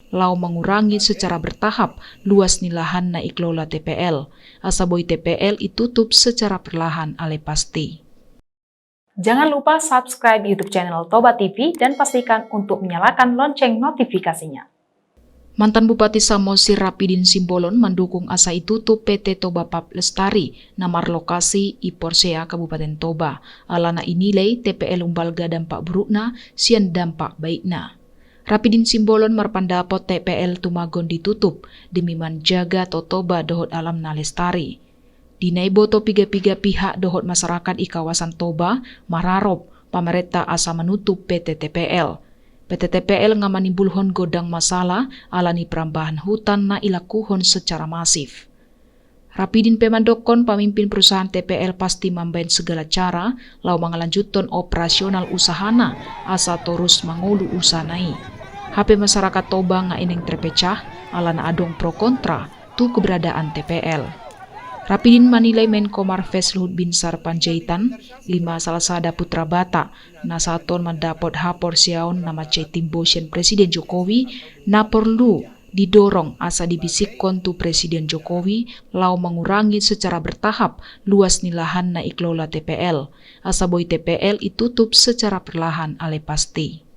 lau mengurangi secara bertahap luas nilahan na ikelola TPL. Asaboi TPL itutup secara perlahan ale pasti. Jangan lupa subscribe YouTube channel Toba TV dan pastikan untuk menyalakan lonceng notifikasinya. Mantan Bupati Samosir Rapidin Simbolon mendukung asa itutup PT Toba Pap Lestari namar lokasi i Porsea Kabupaten Toba. Alana inilai TPL umbalga dampak burukna sian dampak baikna. Rapidin Simbolon marpandapot TPL tumagon ditutup demi menjaga Toba dohot alam na lestari. Dinai boto piga-piga pihak dohot masyarakat i kawasan Toba mararop pamerintah asa menutup PT TPL. PT TPL ngamanimbulhon godang masalah alani perambahan hutan na ilakuhon secara masif. Rapidin pemandokon pemimpin perusahaan TPL pasti membain segala cara lau mengalanjutkan operasional usahana asa terus mengulu usanai. HP masyarakat Toba ngaineng terpecah alana adong pro kontra tu keberadaan TPL. Rapidin manilai Menko Marves Luhut Binsar Panjaitan, 5 Salsada Putra Bata, na saton mendapat hapor siaon nama Timbosen Presiden Jokowi, na perlu didorong asa dibisikon tu Presiden Jokowi lau mengurangi secara bertahap luas nilahan na ikelola TPL. Asaboi TPL itutup secara perlahan ale pasti.